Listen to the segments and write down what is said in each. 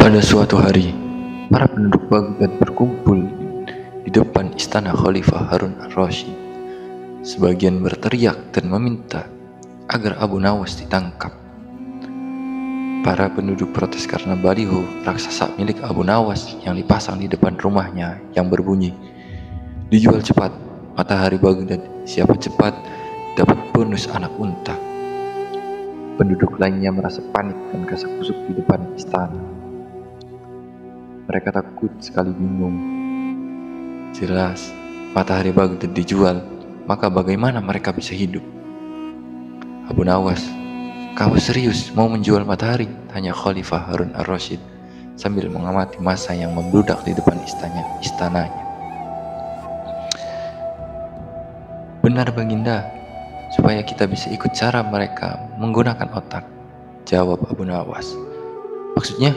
Pada suatu hari, para penduduk Baghdad berkumpul di depan istana Khalifah Harun ar-Rasyid. Sebagian berteriak dan meminta agar Abu Nawas ditangkap. Para penduduk protes karena baliho raksasa milik Abu Nawas yang dipasang di depan rumahnya yang berbunyi, "Dijual cepat, matahari Baghdad, siapa cepat dapat bonus anak unta." Penduduk lainnya merasa panik dan kasak-kusuk di depan istana. Mereka takut sekali, bingung. Jelas, matahari Baghdad dijual, maka bagaimana mereka bisa hidup? "Abu Nawas, kamu serius mau menjual matahari?" tanya Khalifah Harun ar-Rasyid sambil mengamati massa yang membludak di depan istananya. "Benar Baginda, supaya kita bisa ikut cara mereka menggunakan otak," jawab Abu Nawas. "Maksudnya?"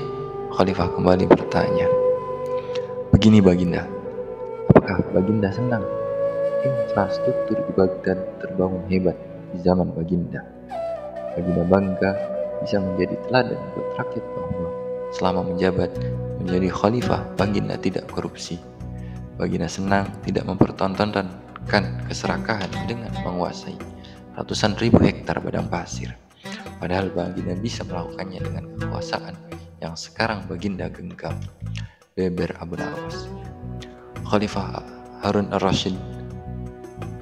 Khalifah kembali bertanya. "Begini Baginda, apakah Baginda senang? Infrastruktur di Baghdad terbangun hebat di zaman Baginda. Baginda bangga bisa menjadi teladan buat rakyat bahwa selama menjabat menjadi khalifah, Baginda tidak korupsi. Baginda senang tidak mempertontonkan keserakahan dengan menguasai ratusan ribu hektar padang pasir. Padahal Baginda bisa melakukannya dengan kekuasaan yang sekarang Baginda genggam," beber Abu Nawas. Khalifah Harun ar-Rasyid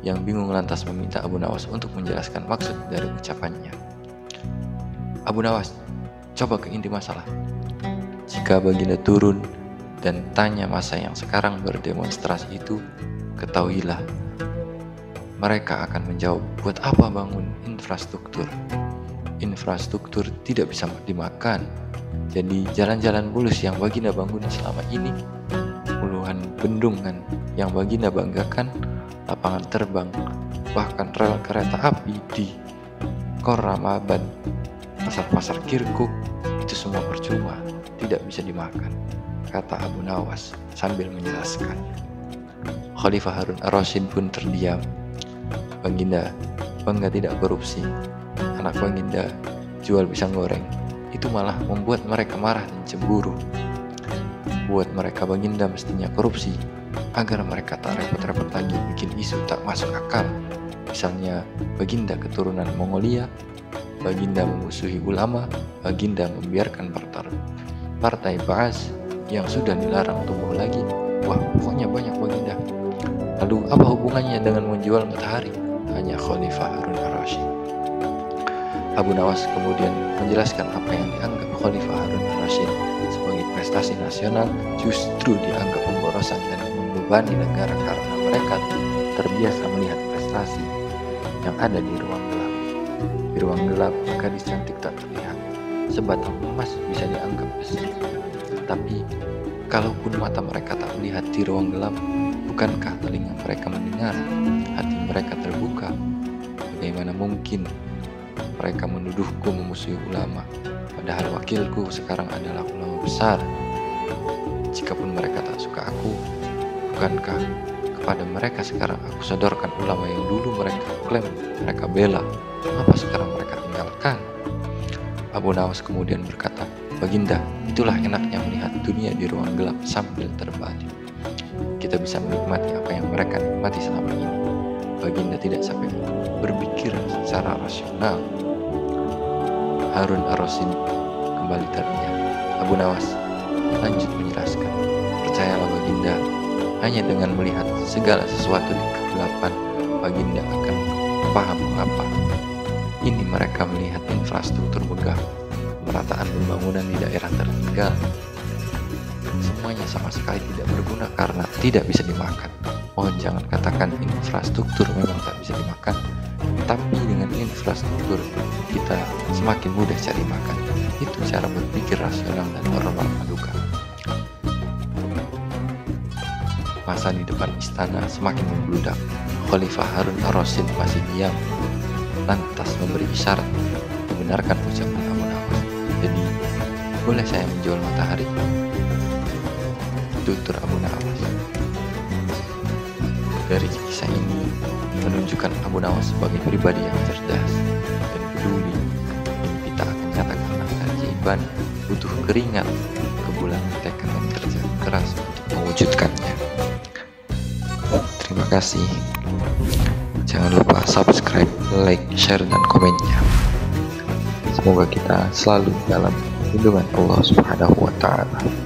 yang bingung lantas meminta Abu Nawas untuk menjelaskan maksud dari ucapannya. "Abu Nawas, coba ke inti masalah. Jika Baginda turun dan tanya massa yang sekarang berdemonstrasi itu, ketahuilah mereka akan menjawab, buat apa bangun infrastruktur? Infrastruktur tidak bisa dimakan. Jadi jalan-jalan mulus yang Baginda bangun selama ini, puluhan bendungan yang Baginda banggakan, lapangan terbang, bahkan rel kereta api di Khorramabad, pasar-pasar Kirkuk, itu semua percuma, tidak bisa dimakan," kata Abu Nawas sambil menjelaskan. Khalifah Harun ar-Rasyid pun terdiam. "Baginda bangga tidak korupsi. Anak Baginda jual pisang goreng. Itu malah membuat mereka marah dan cemburu. Buat mereka Baginda mestinya korupsi, agar mereka tak repot-repot lagi bikin isu tak masuk akal. Misalnya Baginda keturunan Mongolia, Baginda memusuhi ulama, Baginda membiarkan partai Ba'as yang sudah dilarang tumbuh lagi. Wah, pokoknya banyak Baginda. Lalu apa hubungannya dengan menjual matahari?" tanya Khalifah Harun ar-Rasyid. Abu Nawas kemudian menjelaskan apa yang dianggap Khalifah Harun ar-Rasyid sebagai prestasi nasional justru dianggap pemborosan dan membebani negara karena mereka terbiasa melihat prestasi yang ada di ruang gelap. Di ruang gelap gadis cantik tak terlihat, sebatang emas bisa dianggap besi. Tapi kalaupun mata mereka tak melihat di ruang gelap, bukankah telinga mereka mendengar, hati mereka terbuka? Bagaimana mungkin mereka menuduhku memusuhi ulama, padahal wakilku sekarang adalah ulama besar? Jikapun mereka tak suka aku, bukankah kepada mereka sekarang aku sodorkan ulama yang dulu mereka klaim mereka bela? Apa sekarang mereka tinggalkan?" Abu Nawas kemudian berkata, "Baginda, itulah enaknya melihat dunia di ruang gelap sambil terbalik. Kita bisa menikmati apa yang mereka nikmati selama ini. Baginda tidak sampai berpikir secara rasional." Harun ar-Rasyid kembali terdiam. Abu Nawas lanjut menjelaskan, "Percayalah Baginda, hanya dengan melihat segala sesuatu di kegelapan, Baginda akan paham mengapa ini mereka melihat infrastruktur megah, pemerataan pembangunan di daerah tertinggal. Semuanya sama sekali tidak berguna karena tidak bisa dimakan. Mohon jangan katakan infrastruktur memang tak bisa dimakan, tapi dengan infrastruktur kita semakin mudah cari makan. Itu cara berpikir rasional dan normal Paduka." Masa di depan istana semakin membludak. Khalifah Harun ar-Rasyid masih diam, lantas memberi isyarat membenarkan ucapan Abu Nawas. "Jadi, boleh saya menjual matahari?" tutur Abu Nawas. Dari kisah ini menunjukkan Abu Nawas sebagai pribadi yang cerdas dan peduli. Mimpi tak akan nyata karena keajaiban, butuh keringat, ulangi tekad dan kerja keras untuk mewujudkannya. Terima kasih. Jangan lupa subscribe, like, share, dan komennya. Semoga kita selalu dalam lindungan Allah Subhanahu wa Ta'ala.